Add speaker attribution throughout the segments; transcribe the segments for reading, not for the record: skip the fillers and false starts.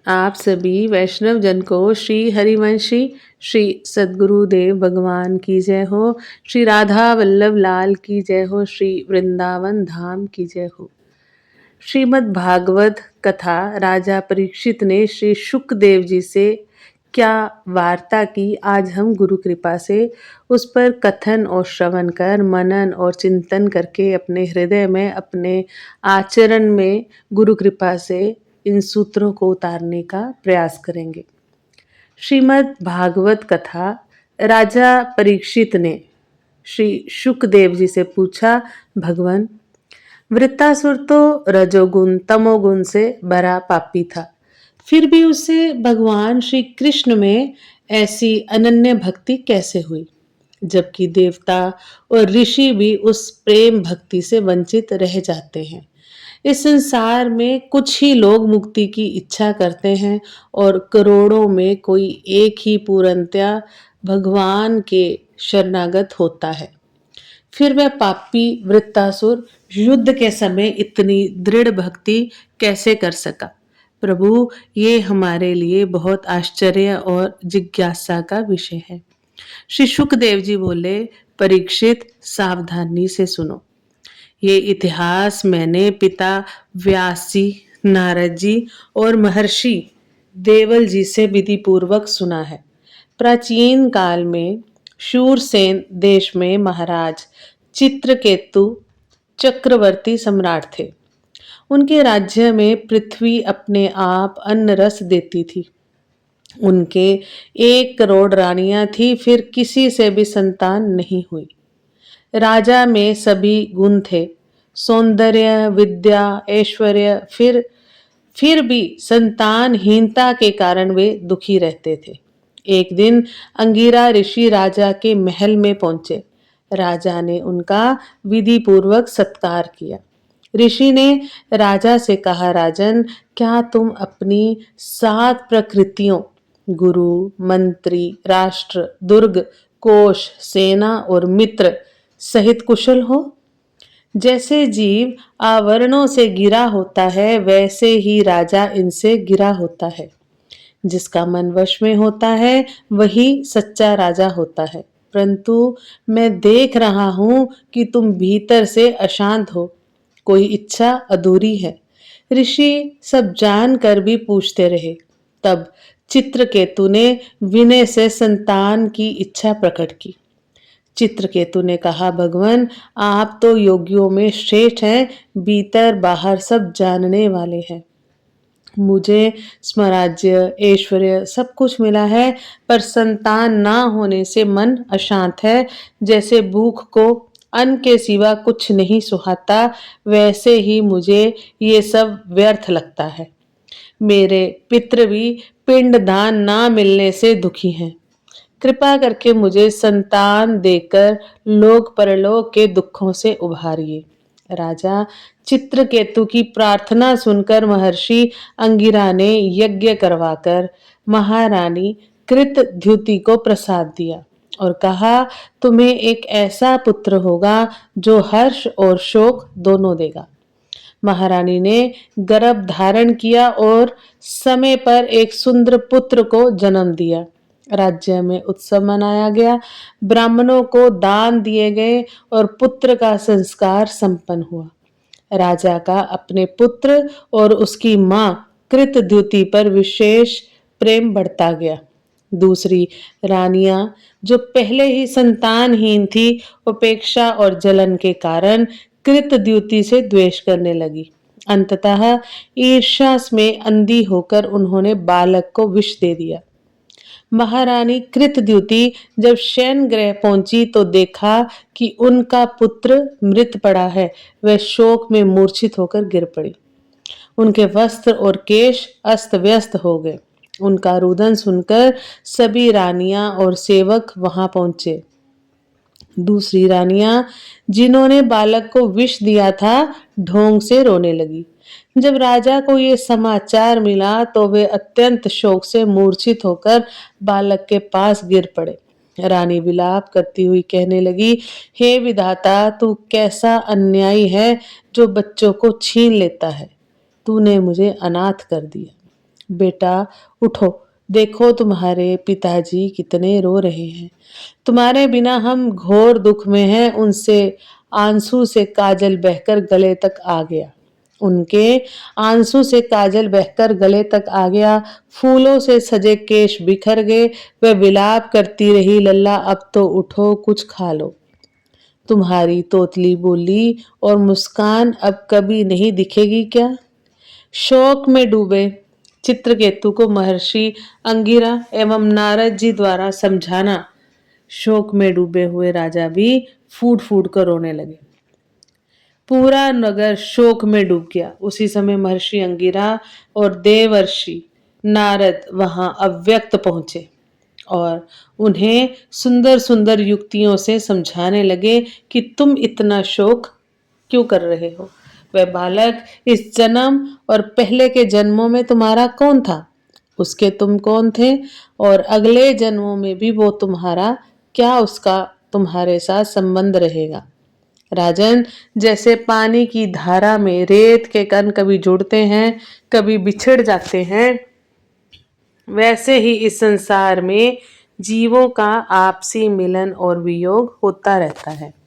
Speaker 1: आप सभी वैष्णव जन को श्री हरिवंशी श्री सद्गुरुदेव भगवान की जय हो। श्री राधा वल्लभ लाल की जय हो। श्री वृंदावन धाम की जय हो। श्रीमद् भागवत कथा राजा परीक्षित ने श्री शुकदेव जी से क्या वार्ता की, आज हम गुरु कृपा से उस पर कथन और श्रवण कर, मनन और चिंतन करके अपने हृदय में, अपने आचरण में गुरु कृपा से इन सूत्रों को उतारने का प्रयास करेंगे। श्रीमद् भागवत कथा। राजा परीक्षित ने श्री शुकदेव जी से पूछा, भगवान, वृत्तासुर तो रजोगुण तमोगुण से भरा पापी था, फिर भी उसे भगवान श्री कृष्ण में ऐसी अनन्य भक्ति कैसे हुई, जबकि देवता और ऋषि भी उस प्रेम भक्ति से वंचित रह जाते हैं। इस संसार में कुछ ही लोग मुक्ति की इच्छा करते हैं और करोड़ों में कोई एक ही पूर्णतया भगवान के शरणागत होता है। फिर वह पापी वृत्तासुर युद्ध के समय इतनी दृढ़ भक्ति कैसे कर सका? प्रभु, ये हमारे लिए बहुत आश्चर्य और जिज्ञासा का विषय है। श्री शुकदेव जी बोले, परीक्षित, सावधानी से सुनो। ये इतिहास मैंने पिता व्यास जी, नारद जी और महर्षि देवल जी से विधि पूर्वक सुना है। प्राचीन काल में शूरसेन देश में महाराज चित्रकेतु चक्रवर्ती सम्राट थे। उनके राज्य में पृथ्वी अपने आप अन्न रस देती थी। उनके 1 करोड़ रानियां थी, फिर किसी से भी संतान नहीं हुई। राजा में सभी गुण थे, सौंदर्य, विद्या, ऐश्वर्य, फिर भी संतानहीनता के कारण वे दुखी रहते थे। एक दिन अंगिरा ऋषि राजा के महल में पहुंचे। राजा ने उनका विधि पूर्वक सत्कार किया। ऋषि ने राजा से कहा, राजन, क्या तुम अपनी 7 प्रकृतियों गुरु, मंत्री, राष्ट्र, दुर्ग, कोश, सेना और मित्र सहित कुशल हो? जैसे जीव आवरणों से घिरा होता है, वैसे ही राजा इनसे घिरा होता है। जिसका मन वश में होता है वही सच्चा राजा होता है। परंतु मैं देख रहा हूं कि तुम भीतर से अशांत हो, कोई इच्छा अधूरी है। ऋषि सब जानकर भी पूछते रहे। तब चित्रकेतु ने विनय से संतान की इच्छा प्रकट की। चित्रकेतु ने कहा, भगवान, आप तो योगियों में श्रेष्ठ हैं, भीतर बाहर सब जानने वाले हैं। मुझे स्वराज्य, ऐश्वर्य सब कुछ मिला है, पर संतान ना होने से मन अशांत है। जैसे भूख को अन्न के सिवा कुछ नहीं सुहाता, वैसे ही मुझे ये सब व्यर्थ लगता है। मेरे पितृ भी पिंडदान ना मिलने से दुखी हैं। कृपा करके मुझे संतान देकर लोक परलोक के दुखों से उभारिए। राजा चित्रकेतु की प्रार्थना सुनकर महर्षि अंगिरा ने यज्ञ करवाकर महारानी कृतद्युति को प्रसाद दिया और कहा, तुम्हें एक ऐसा पुत्र होगा जो हर्ष और शोक दोनों देगा। महारानी ने गर्भ धारण किया और समय पर एक सुंदर पुत्र को जन्म दिया। राज्य में उत्सव मनाया गया, ब्राह्मणों को दान दिए गए और पुत्र का संस्कार संपन्न हुआ। राजा का अपने पुत्र और उसकी मां कृतद्युति पर विशेष प्रेम बढ़ता गया। दूसरी रानियां, जो पहले ही संतानहीन थी, उपेक्षा और जलन के कारण कृतद्युति से द्वेष करने लगी। अंततः ईर्ष्या में अंधी होकर उन्होंने बालक को विष दे दिया। महारानी कृतद्युति जब शयन गृह पहुंची तो देखा कि उनका पुत्र मृत पड़ा है। वह शोक में मूर्छित होकर गिर पड़ी। उनके वस्त्र और केश अस्त व्यस्त हो गए। उनका रुदन सुनकर सभी रानियां और सेवक वहां पहुंचे। दूसरी रानियां, जिन्होंने बालक को विष दिया था, ढोंग से रोने लगी। जब राजा को ये समाचार मिला तो वे अत्यंत शोक से मूर्छित होकर बालक के पास गिर पड़े। रानी विलाप करती हुई कहने लगी, हे विधाता, तू कैसा अन्यायी है जो बच्चों को छीन लेता है। तूने मुझे अनाथ कर दिया। बेटा उठो, देखो तुम्हारे पिताजी कितने रो रहे हैं। तुम्हारे बिना हम घोर दुख में हैं। उनसे आंसू से काजल बहकर गले तक आ गया। उनके आंसू से काजल बहकर गले तक आ गया। फूलों से सजे केश बिखर गए। वह विलाप करती रही, लल्ला अब तो उठो, कुछ खा लो। तुम्हारी तोतली बोली और मुस्कान अब कभी नहीं दिखेगी क्या? शोक में डूबे चित्रकेतु को महर्षि अंगिरा एवं नारद जी द्वारा समझाना, शोक में डूबे हुए राजा भी फूट फूट कर रोने लगे। पूरा नगर शोक में डूब गया। उसी समय महर्षि अंगिरा और देवर्षि नारद वहां अव्यक्त पहुंचे और उन्हें सुंदर सुंदर युक्तियों से समझाने लगे कि तुम इतना शोक क्यों कर रहे हो। वह बालक इस जन्म और पहले के जन्मों में तुम्हारा कौन था, उसके तुम कौन थे, और अगले जन्मों में भी वो तुम्हारा क्या, उसका तुम्हारे साथ संबंध रहेगा। राजन, जैसे पानी की धारा में रेत के कण कभी जुड़ते हैं कभी बिछड़ जाते हैं, वैसे ही इस संसार में जीवों का आपसी मिलन और वियोग होता रहता है।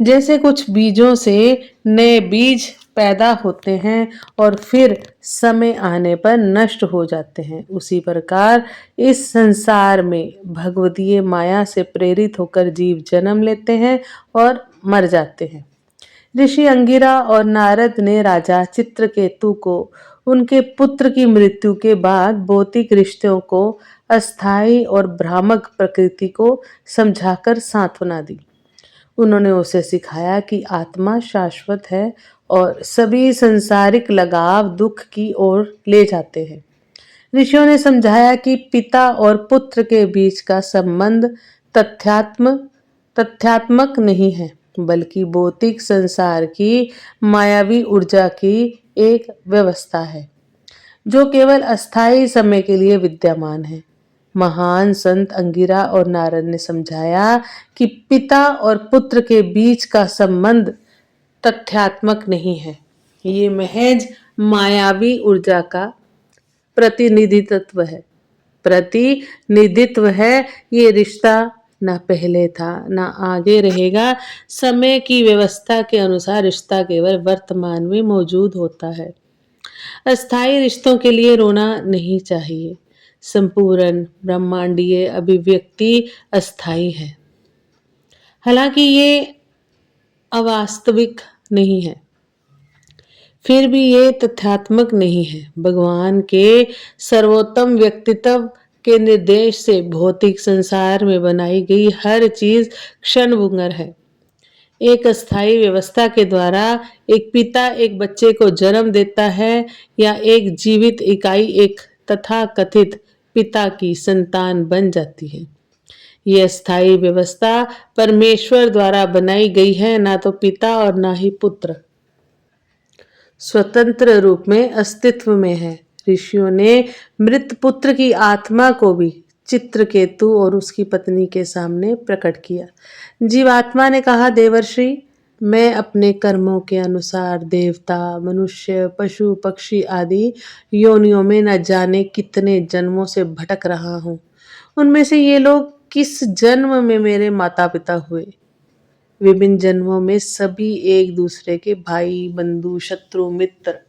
Speaker 1: जैसे कुछ बीजों से नए बीज पैदा होते हैं और फिर समय आने पर नष्ट हो जाते हैं, उसी प्रकार इस संसार में भगवतीय माया से प्रेरित होकर जीव जन्म लेते हैं और मर जाते हैं। ऋषि अंगिरा और नारद ने राजा चित्रकेतु को उनके पुत्र की मृत्यु के बाद भौतिक रिश्तों को अस्थायी और भ्रामक प्रकृति को समझाकर सांत्वना दी। उन्होंने उसे सिखाया कि आत्मा शाश्वत है और सभी संसारिक लगाव दुख की ओर ले जाते हैं। ऋषियों ने समझाया कि पिता और पुत्र के बीच का संबंध तथ्यात्मक नहीं है, बल्कि भौतिक संसार की मायावी ऊर्जा की एक व्यवस्था है जो केवल अस्थायी समय के लिए विद्यमान है। महान संत अंगिरा और नारद ने समझाया कि पिता और पुत्र के बीच का संबंध तथ्यात्मक नहीं है, ये महज मायावी ऊर्जा का प्रतिनिधित्व है। ये रिश्ता ना पहले था ना आगे रहेगा। समय की व्यवस्था के अनुसार रिश्ता केवल वर्तमान में मौजूद होता है। अस्थायी रिश्तों के लिए रोना नहीं चाहिए। संपूर्ण ब्रह्मांडीय अभिव्यक्ति अस्थायी है, हालांकि ये अवास्तविक नहीं है, फिर भी ये तथ्यात्मक नहीं है। भगवान के सर्वोत्तम व्यक्तित्व के निर्देश से भौतिक संसार में बनाई गई हर चीज क्षणभंगुर है। एक अस्थायी व्यवस्था के द्वारा एक पिता एक बच्चे को जन्म देता है या एक जीवित इकाई एक तथाकथित पिता की संतान बन जाती है। यह अस्थायी व्यवस्था परमेश्वर द्वारा बनाई गई है, ना तो पिता और ना ही पुत्र स्वतंत्र रूप में अस्तित्व में है। ऋषियों ने मृत पुत्र की आत्मा को भी चित्रकेतु और उसकी पत्नी के सामने प्रकट किया। जीवात्मा ने कहा, देवर्षि, मैं अपने कर्मों के अनुसार देवता, मनुष्य, पशु, पक्षी आदि योनियों में न जाने कितने जन्मों से भटक रहा हूँ। उनमें से ये लोग किस जन्म में मेरे माता पिता हुए। विभिन्न जन्मों में सभी एक दूसरे के भाई, बंधु, शत्रु, मित्र,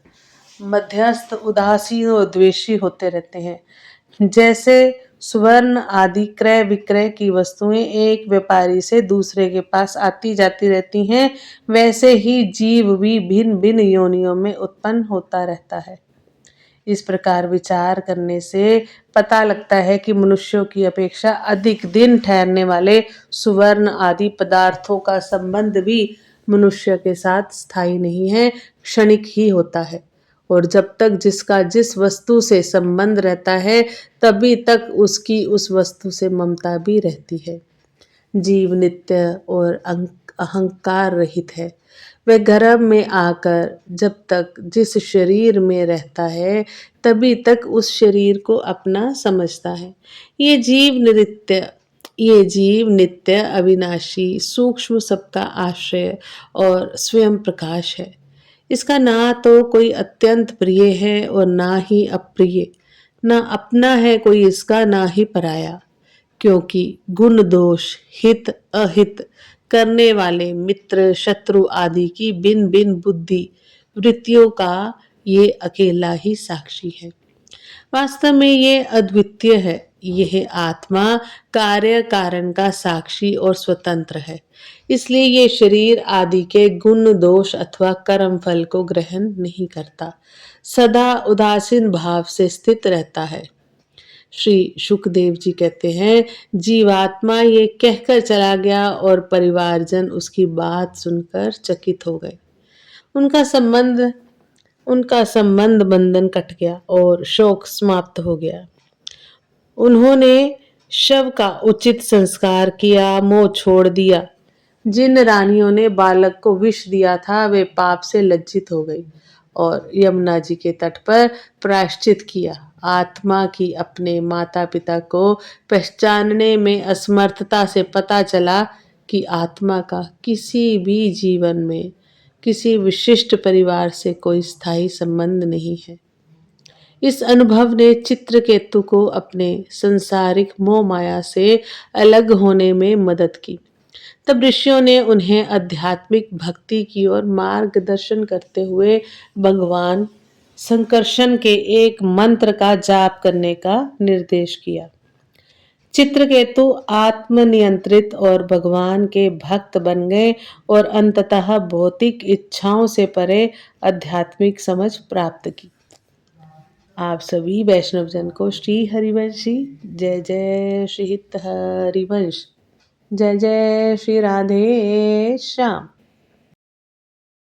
Speaker 1: मध्यस्थ, उदासीन और द्वेषी होते रहते हैं। जैसे स्वर्ण आदि क्रय विक्रय की वस्तुएं एक व्यापारी से दूसरे के पास आती जाती रहती हैं, वैसे ही जीव भी भिन्न भिन्न योनियों में उत्पन्न होता रहता है। इस प्रकार विचार करने से पता लगता है कि मनुष्यों की अपेक्षा अधिक दिन ठहरने वाले सुवर्ण आदि पदार्थों का संबंध भी मनुष्य के साथ स्थायी नहीं है, क्षणिक ही होता है। और जब तक जिसका जिस वस्तु से संबंध रहता है, तभी तक उसकी उस वस्तु से ममता भी रहती है। जीव नित्य और अहंकार रहित है। वह गर्भ में आकर जब तक जिस शरीर में रहता है, तभी तक उस शरीर को अपना समझता है। ये जीव नित्य अविनाशी सूक्ष्म सबका आश्रय और स्वयं प्रकाश है। इसका ना तो कोई अत्यंत प्रिय है और ना ही अप्रिय, ना अपना है कोई इसका ना ही पराया, क्योंकि गुण दोष हित अहित करने वाले मित्र शत्रु आदि की बिन बिन बुद्धि वृत्तियों का ये अकेला ही साक्षी है। वास्तव में ये अद्वितीय है। यह आत्मा कार्य कारण का साक्षी और स्वतंत्र है। इसलिए ये शरीर आदि के गुण दोष अथवा कर्म फल को ग्रहण नहीं करता, सदा उदासीन भाव से स्थित रहता है। श्री शुकदेव जी कहते हैं, जीवात्मा ये कहकर चला गया और परिवारजन उसकी बात सुनकर चकित हो गए। उनका संबंध उनका संबंध बंधन कट गया और शोक समाप्त हो गया। उन्होंने शव का उचित संस्कार किया, मोह छोड़ दिया। जिन रानियों ने बालक को विष दिया था वे पाप से लज्जित हो गई और यमुना जी के तट पर प्रायश्चित किया। आत्मा की अपने माता पिता को पहचानने में असमर्थता से पता चला कि आत्मा का किसी भी जीवन में किसी विशिष्ट परिवार से कोई स्थायी संबंध नहीं है। इस अनुभव ने चित्रकेतु को अपने संसारिक मोह माया से अलग होने में मदद की। तब ऋषियों ने उन्हें आध्यात्मिक भक्ति की ओर मार्गदर्शन करते हुए भगवान संकर्षण के एक मंत्र का जाप करने का निर्देश किया। चित्रकेतु आत्मनियंत्रित और भगवान के भक्त बन गए और अंततः भौतिक इच्छाओं से परे आध्यात्मिक समझ प्राप्त की। आप सभी वैष्णव जन को श्री हरिवंशी जय जय श्री हित हरिवंश, जय जय श्री राधे श्याम।